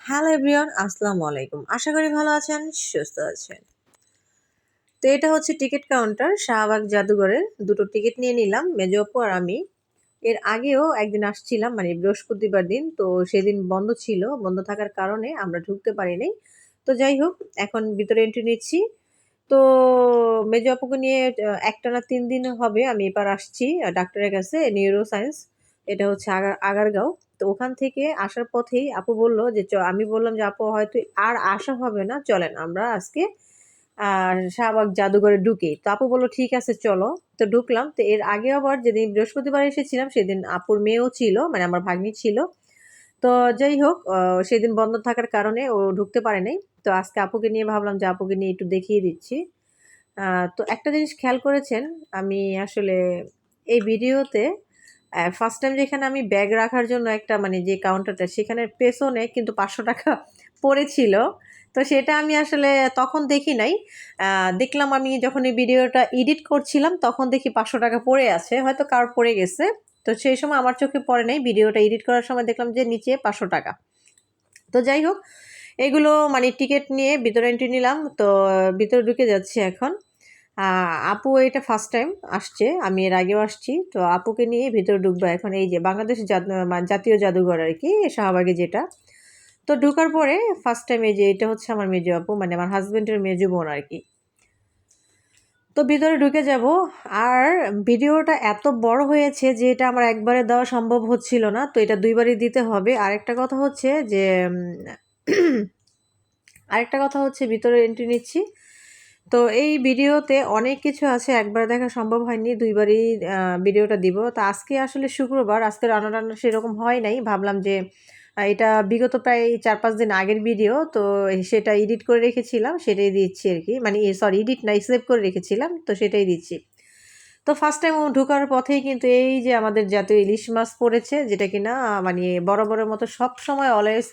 Hello everyone, আসসালামু আলাইকুম। আশা করি ভালো আছেন, সুস্থ আছেন। তো এটা হচ্ছে টিকিট কাউন্টার শাহবাগ জাদুঘরের। দুটো টিকিট নিয়ে নিলাম মেজো আপু আর আমি। এর আগেও একদিন আসছিলাম, মানে বৃহস্পতিবার দিন। তো সেদিন বন্ধ ছিল, বন্ধ থাকার কারণে আমরা ঢুকতে পারি নাই। তো যাই হোক, এখন ভিতরে এন্ট্রি নিচ্ছি। তো মেজো আপুকে নিয়ে একটানা ৩ দিন হবে আমি এবার আসছি ডাক্তারের কাছে, নিউরো সায়েন্স। এটা হচ্ছে আগারগাঁও। তো ওখান থেকে আসার পথেই আপু বলল যে আমি বললাম যে, "আপু হয়তো আর আসা হবে না। চলেন আমরা আজকে শাহবাগ জাদুঘরে ঢুকি।" তো আপু বলল, "ঠিক আছে চলো।" তো ঢুকলাম। তো এর আগে আবার যেদিন বৃহস্পতিবার এসেছিলাম সেদিন আপুর মেয়েও ছিল, মানে আমার ভাগ্নি ছিল। তো যাই হোক, সেদিন বন্ধ থাকার কারণে ও ঢুকতে পারে নাই। তো আজকে আপুকে নিয়ে ভাবলাম যে আপুকে নিয়ে একটু দেখিয়ে দিচ্ছি। তো একটা জিনিস খেয়াল করেছেন, আমি আসলে এই ভিডিওতে ফার্স্ট টাইম যেখানে আমি ব্যাগ রাখার জন্য একটা, মানে যে কাউন্টারটা সেখানের পেছনে কিন্তু ৳৫০০ পড়েছিল। তো সেটা আমি আসলে তখন দেখি নাই। দেখলাম আমি যখন এই ভিডিওটা এডিট করছিলাম তখন দেখি ৳৫০০ পড়ে আছে। হয়তো কারোর পড়ে গেছে। তো সেই সময় আমার চোখে পড়ে নাই। ভিডিওটা এডিট করার সময় দেখলাম যে নিচে ৳৫০০। তো যাই হোক, এগুলো মানে টিকেট নিয়ে ভিতরে এন্ট্রি নিলাম। তো ভিতরে ঢুকে যাচ্ছি এখন। আপু এটা ফার্স্ট টাইম আসছে। আমি এর আগেও আসছি। তো আপুকে নিয়ে ভিতরে ঢুকবো এখন। এই যে বাংলাদেশ জাতীয় জাদুঘর আরকি, শাহবাগে যেটা। তো ঢোকার পরে ফার্স্ট টাইম এই যে এটা হচ্ছে আমার মেজো আপু, মানে আমার হাসব্যান্ডের মেজো বোন আরকি। তো ভিতরে ঢুকে যাব। আর ভিডিওটা এত বড় হয়েছে যে এটা আমার একবারে দেওয়া সম্ভব হচ্ছিল না। তো এটা ২ বারই দিতে হবে। আরেকটা কথা হচ্ছে যে আরেকটা কথা হচ্ছে ভিতরে এন্ট্রি নিচ্ছি। তো এই ভিডিওতে অনেক কিছু আছে, একবার দেখা সম্ভব হয়নি, ২ বারই ভিডিওটা দিব। তো আজকে আসলে শুক্রবার, আজকে রান্না-টান্না সেরকম হয় নাই। ভাবলাম যে এটা বিগত প্রায় ৪-৫ দিন আগের ভিডিও। তো সেটা এডিট করে রেখেছিলাম, সেটাই দিচ্ছি আরকি। মানে সরি, এডিট না, সেভ করে রেখেছিলাম। তো সেটাই দিচ্ছি। তো ফার্স্ট টাইম ঢোকার পথেই কিন্তু এই যে আমাদের জাতীয় ইলিশ মাছ পড়েছে, যেটা কিনা মানে বরাবরের মতো সবসময় অলওয়েজ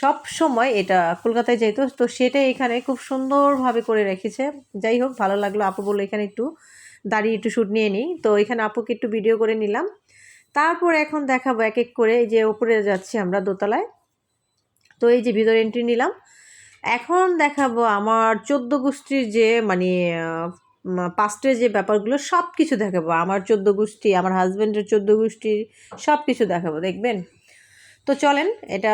সবসময় এটা কলকাতায় যাইতো। তো সেটাই এখানে খুব সুন্দরভাবে করে রেখেছে। যাই হোক, ভালো লাগলো। আপু বলল এখানে একটু দাঁড়িয়ে একটু শ্যুট নিয়ে নিই। তো এখানে আপুকে একটু ভিডিও করে নিলাম। তারপর এখন দেখাবো এক করে, এই যে উপরে যাচ্ছি আমরা দোতলায়। তো এই যে ভিতরে এন্ট্রি নিলাম। এখন দেখাবো আমার ১৪ গোষ্ঠীর যে মানে পাস্টের যে ব্যাপারগুলো সবকিছু দেখাবো। আমার ১৪ গোষ্ঠী, আমার হাসব্যান্ডের ১৪ গোষ্ঠীর সবকিছু দেখাবো, দেখবেন? তো চলেন, এটা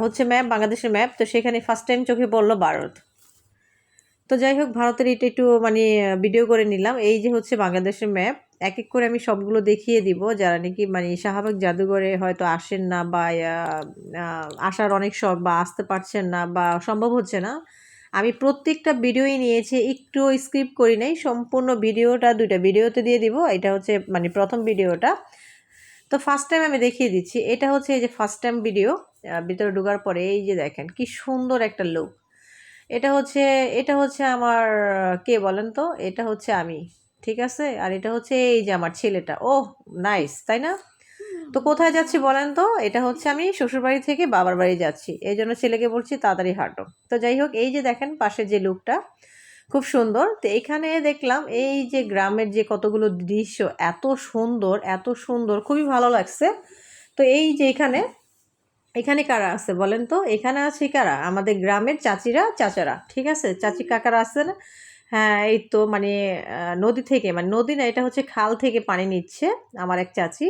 হচ্ছে ম্যাপ, বাংলাদেশের ম্যাপ। তো সেখানে ফার্স্ট টাইম চোখে পড়ল ভারত। তো যাই হোক, ভারতের এটা একটু মানে ভিডিও করে নিলাম। এই যে হচ্ছে বাংলাদেশের ম্যাপ। এক করে আমি সবগুলো দেখিয়ে দিব। যারা নাকি মানে শাহবাগ জাদুঘরে হয়তো আসেন না, বা আসার অনেক শখ, বা আসতে পারছেন না, বা সম্ভব হচ্ছে না। আমি প্রত্যেকটা ভিডিওই নিয়েছি, একটু স্কিপ করি নাই। সম্পূর্ণ ভিডিওটা ২ টা ভিডিওতে দিয়ে দিব। এটা হচ্ছে মানে ১ম ভিডিওটা। তো ফার্স্ট টাইম আমি দেখিয়ে দিচ্ছি। এটা হচ্ছে এই যে ফার্স্ট টাইম ভিডিও। ভিতরে ঢোকার পরে এই যে দেখেন কি সুন্দর একটা লুক। এটা হচ্ছে এটা হচ্ছে আমার, কে বলেন তো? এটা হচ্ছে আমি। ঠিক আছে? আর এটা হচ্ছে এই যে আমার ছেলেটা। ওহ! নাইস, তাই না? তো কোথায় যাচ্ছি বলেন তো? এটা হচ্ছে আমি শ্বশুরবাড়ি থেকে বাবার বাড়ি যাচ্ছি। এজন্য ছেলেকে বলছি তাড়াতাড়ি হাঁটো। তো যাই হোক, এই যে দেখেন পাশে যে লুকটা খুব সুন্দর। তো এখানে দেখলাম এই যে গ্রামের যে কতগুলো দৃশ্য, এত সুন্দর, এত সুন্দর, খুবই ভালো লাগছে। তো এই যে এখানে এখানে কারা আছে বলেন তো? এখানে আছে কারা? আমাদের গ্রামের চাচিরা, চাচারা। ঠিক আছে? চাচি কাকারা আছে না? হ্যাঁ, এই তো মানে নদী থেকে, মানে নদী না, এটা হচ্ছে খাল থেকে পানি নিচ্ছে আমার এক চাচি।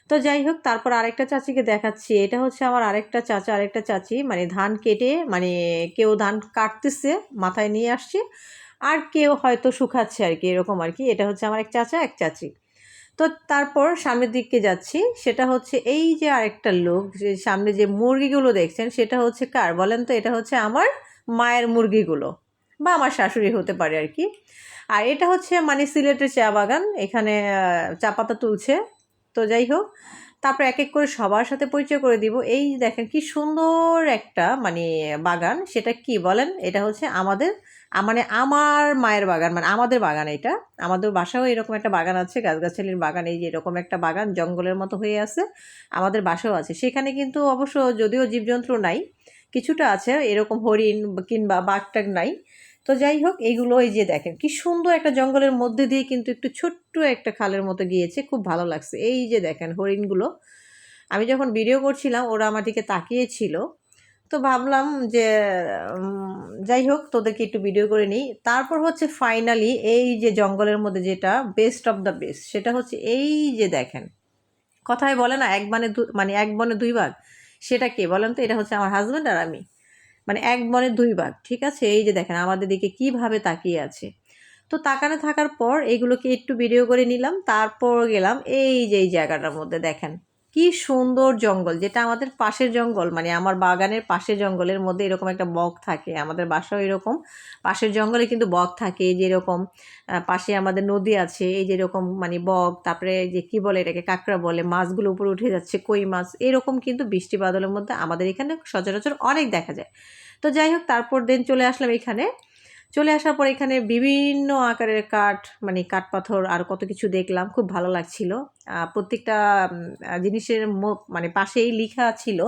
তো যাই হোক, তারপর আরেকটা চাচিকে দেখাচ্ছি। এটা হচ্ছে আমার আরেকটা চাচা, আরেকটা চাচি। মানে ধান কেটে, মানে কেউ ধান কাটতেছে, মাথায় নিয়ে আসছে। আর কেউ হয়তো শুকাচ্ছে আরকি, এরকম আরকি। এটা হচ্ছে আমার এক চাচা, এক চাচি। তো তারপর সামনের দিকে যাচ্ছি। সেটা হচ্ছে এই যে আরেকটা লোক, যে সামনে যে মুরগিগুলো দেখছেন সেটা হচ্ছে কার বলেন তো? এটা হচ্ছে আমার মায়ের মুরগিগুলো, বা আমার শাশুড়ি হতে পারে আরকি। আর এটা হচ্ছে মানে সিলেটের চা বাগান। এখানে চা পাতা তুলছে। তো যাই হোক, তারপর এক করে সবার সাথে পরিচয় করে দিব। এই দেখেন কি সুন্দর একটা মানে বাগান। সেটা কি বলেন? এটা হচ্ছে আমাদের মানে আমার মায়ের বাগান, মানে আমাদের বাগান এটা। আমাদের বাসায়ও এরকম একটা বাগান আছে, গাছগাছালির বাগান। এই যে এরকম একটা বাগান জঙ্গলের মতো হয়ে আছে। আমাদের বাসাও আছে। সেখানে কিন্তু অবশ্য যদিও জীবজন্তু নাই, কিছুটা আছে এরকম হরিণ কিংবা বাঘ-টাঘ নাই। তো যাই হোক, এইগুলো এই যে দেখেন কি সুন্দর একটা জঙ্গলের মধ্যে দিয়ে কিন্তু একটু ছোট্ট একটা খালের মতো গিয়েছে। খুব ভালো লাগছে। এই যে দেখেন হরিণগুলো। আমি যখন ভিডিও করছিলাম ওরা আমার দিকে তাকিয়ে ছিল। তো ভাবলাম যে যাই হোক তোদেরকে একটু ভিডিও করে নিই। তারপর হচ্ছে ফাইনালি এই যে জঙ্গলের মধ্যে যেটা বেস্ট অফ দ্য বেস্ট, সেটা হচ্ছে এই যে দেখেন, কথায় বলে না এক বনে মানে এক বনে দুই বাঘ, সেটা কে বলেন তো? এটা হচ্ছে আমার হাজব্যান্ড আর আমি, মানে এক বনে দুই বাঘ। ঠিক আছে, এই যে দেখেন আমাদের দিকে কিভাবে তাকিয়ে আছে। তো তাকানে থাকার পর এগুলোকে একটু ভিডিও করে নিলাম, তারপর গেলাম এই যে এই জায়গাটার মধ্যে। দেখেন কি সুন্দর জঙ্গল, যেটা আমাদের পাশের জঙ্গল, মানে আমার বাগানের পাশের জঙ্গলের মধ্যে এরকম একটা বক থাকে। আমাদের বাসাও এরকম পাশের জঙ্গলে কিন্তু বক থাকে, এই যে এরকম পাশে আমাদের নদী আছে, এই যে এরকম মানে বক, তারপরে যে কি বলে এটাকে, কাঁকড়া বলে, মাছগুলো উপরে উঠে যাচ্ছে, কই মাছ, এরকম কিন্তু বৃষ্টি বাদলের মধ্যে আমাদের এখানে সচরাচর অনেক দেখা যায়। তো যাই হোক, তারপর দিন চলে আসলাম এখানে। চলে আসার পর এখানে বিভিন্ন আকারের কাঠ, মানে কাঠ পাথর আর কত কিছু দেখলাম, খুব ভালো লাগছিল। প্রত্যেকটা জিনিসের মানে পাশেই লেখা ছিল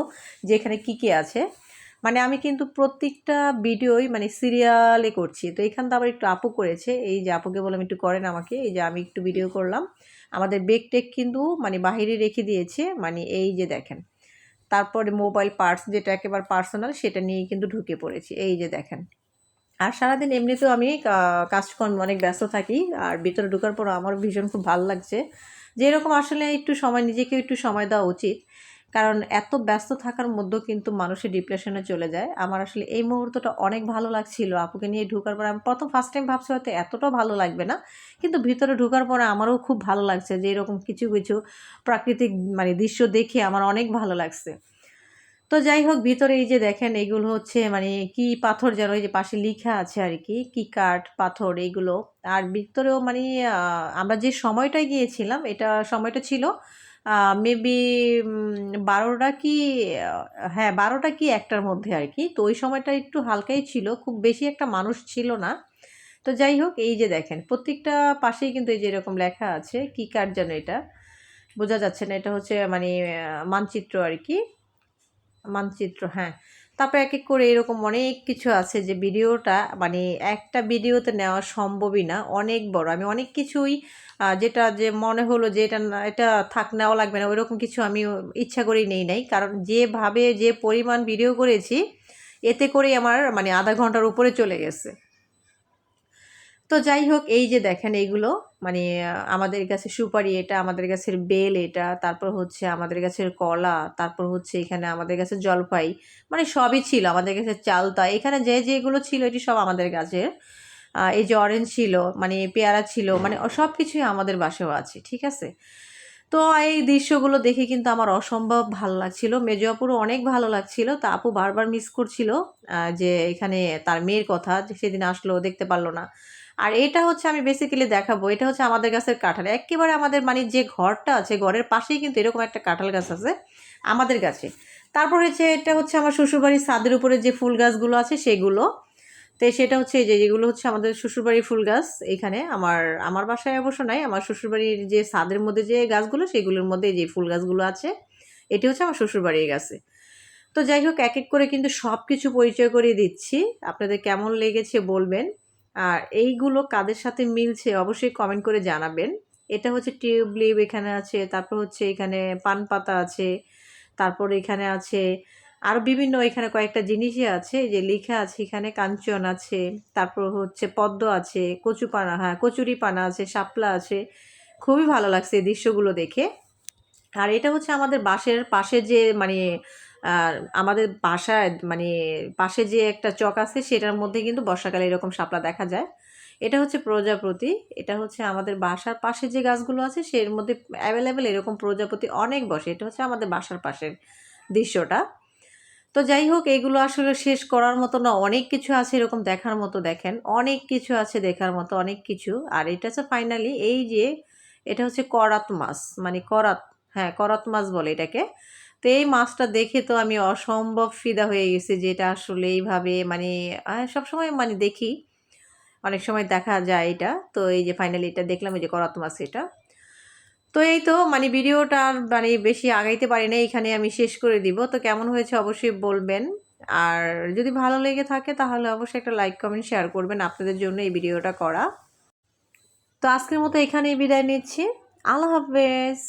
যে এখানে কী কী আছে। মানে আমি কিন্তু প্রত্যেকটা ভিডিওই মানে সিরিয়ালে করছি। তো এখান তো আবার একটু আপু করেছে, এই যে আপুকে বললাম একটু করেন আমাকে, এই যে আমি একটু ভিডিও করলাম। আমাদের বেগ টেক কিন্তু মানে বাহিরে রেখে দিয়েছে, মানে এই যে দেখেন। তারপরে মোবাইল পার্টস যেটা একেবারে পার্সোনাল, সেটা নিয়েই কিন্তু ঢুকে পড়েছি, এই যে দেখেন। আর সারাদিন এমনিতেও আমি কাজকর্ম অনেক ব্যস্ত থাকি, আর ভিতরে ঢোকার পর আমার ভীষণ খুব ভালো লাগছে যে এরকম আসলে একটু সময়, নিজেকে একটু সময় দেওয়া উচিত। কারণ এত ব্যস্ত থাকার মধ্যেও কিন্তু মানুষের ডিপ্রেশনে চলে যায়। আমার আসলে এই মুহূর্তটা অনেক ভালো লাগছিল আপুকে নিয়ে ঢোকার পর। আমি ফার্স্ট টাইম ভাবছি হয়তো এতটাও ভালো লাগবে না, কিন্তু ভিতরে ঢোকার পরে আমারও খুব ভালো লাগছে যে এরকম কিছু কিছু প্রাকৃতিক মানে দৃশ্য দেখে আমার অনেক ভালো লাগছে। তো যাই হোক, ভিতরে এই যে দেখেন এগুলো হচ্ছে মানে কি পাথর যেন, এই যে পাশে লিখা আছে আর কি, কি কাঠ পাথর এইগুলো। আর ভিতরেও মানে আমরা যে সময়টায় গিয়েছিলাম, এটা সময়টা ছিল মেবি 12টা কি হ্যাঁ 12টা কি 1টার মধ্যে আর কি। তো ওই সময়টা একটু হালকাই ছিল, খুব বেশি একটা মানুষ ছিল না। তো যাই হোক, এই যে দেখেন প্রত্যেকটা পাশেই কিন্তু এই যে এরকম লেখা আছে, কি কাঠ যেন, এটা বোঝা যাচ্ছে না, এটা হচ্ছে মানে মানচিত্র আর কি, মানচিত্র, হ্যাঁ। তারপর এক এক করে এরকম অনেক কিছু আছে যে ভিডিওটা মানে একটা ভিডিওতে নেওয়া সম্ভবই না, অনেক বড়। আমি অনেক কিছুই যেটা যে মনে হলো যে এটা এটা থাক, নেওয়া লাগবে না, ওইরকম কিছু আমি ইচ্ছা করেই নেই নাই। কারণ যেভাবে যে পরিমাণ ভিডিও করেছি, এতে করেই আমার মানে আধা ঘন্টার উপরে চলে গেছে। তো যাই হোক, এই যে দেখেন এইগুলো মানে আমাদের গাছে সুপারি, এটা আমাদের গাছের বেল, এটা তারপর হচ্ছে আমাদের গাছের কলা, তারপর হচ্ছে এখানে আমাদের গাছের জলপাই, মানে সবই ছিল আমাদের গাছের চালতা। এখানে যে যেগুলো ছিল এটি সব আমাদের গাছের। এই যে অরেঞ্জ ছিল, মানে পেয়ারা ছিল, মানে সব কিছুই আমাদের বাসাও আছে, ঠিক আছে। তো এই দৃশ্যগুলো দেখে কিন্তু আমার অসম্ভব ভালো লাগছিল, মেজো আপুরও অনেক ভালো লাগছিল। তা আপু বারবার মিস করছিল যে এখানে তার মেয়ের কথা, যে সেদিন আসলো দেখতে পারলো না। আর এটা হচ্ছে আমি বেসিক্যালি দেখাবো, এটা হচ্ছে আমাদের গাছের কাঁঠাল, একেবারে আমাদের মানে যে ঘরটা আছে ঘরের পাশেই কিন্তু এরকম একটা কাঁঠাল গাছ আছে আমাদের গাছে। তারপর হচ্ছে এটা হচ্ছে আমার শ্বশুরবাড়ির ছাদের উপরে যে ফুল গাছগুলো আছে সেগুলো। তো সেটা হচ্ছে এই যে যেগুলো হচ্ছে আমাদের শ্বশুরবাড়ির ফুল গাছ। এখানে আমার আমার বাসায় অবশ্য নাই, আমার শ্বশুরবাড়ির যে ছাদের মধ্যে যে গাছগুলো সেগুলোর মধ্যে যে ফুল গাছগুলো আছে, এটি হচ্ছে আমার শ্বশুরবাড়ির গাছে। তো যাই হোক, এক এক করে কিন্তু সব কিছু পরিচয় করিয়ে দিচ্ছি, আপনাদের কেমন লেগেছে বলবেন। আর এইগুলো কাদের সাথে মিলছে অবশ্যই কমেন্ট করে জানাবেন। এটা হচ্ছে টিউবলিপ এখানে আছে, তারপর হচ্ছে এখানে পান পাতা আছে, তারপর এখানে আছে আরও বিভিন্ন, এখানে কয়েকটা জিনিসই আছে যে লেখা আছে, এখানে কাঞ্চন আছে, তারপর হচ্ছে পদ্ম আছে, কচুপানা, হ্যাঁ কচুরি পানা আছে, শাপলা আছে। খুবই ভালো লাগছে এই দৃশ্যগুলো দেখে। আর এটা হচ্ছে আমাদের বাসের পাশে যে মানে আমাদের বাসায় মানে পাশে যে একটা চক আছে, সেটার মধ্যে কিন্তু বর্ষাকালে এরকম শাপলা দেখা যায়। এটা হচ্ছে প্রজাপতি, এটা হচ্ছে আমাদের বাসার পাশে যে গাছগুলো আছে সের মধ্যে অ্যাভেলেবেল এরকম প্রজাপতি অনেক বসে। এটা হচ্ছে আমাদের বাসার পাশের দৃশ্যটা। তো যাই হোক, এগুলো আসলে শেষ করার মতো না, অনেক কিছু আছে এরকম দেখার মতো। দেখেন অনেক কিছু আছে দেখার মতো, অনেক কিছু। আর এটা হচ্ছে ফাইনালি এই যে এটা হচ্ছে করাত মাছ, মানে করাত, হ্যাঁ করাত মাছ বলে এটাকে। তো এই মাছটা দেখে তো আমি অসম্ভব ফিদা হয়ে গেছি, যে এটা আসলে এইভাবে মানে সবসময় মানে দেখি, অনেক সময় দেখা যায় এটা। তো এই যে ফাইনালি এটা দেখলাম, এই যে করাত মাছ এটা। তো এই তো মানে ভিডিওটা আর মানে বেশি আগাইতে পারি না, এখানে আমি শেষ করে দিব। তো কেমন হয়েছে অবশ্যই বলবেন। আর যদি ভালো লেগে থাকে তাহলে অবশ্যই একটা লাইক কমেন্ট শেয়ার করবেন, আপনাদের জন্য এই ভিডিওটা করা। তো আজকের মতো এখানেই বিদায় নিচ্ছি। আল্লাহ হাফেজ।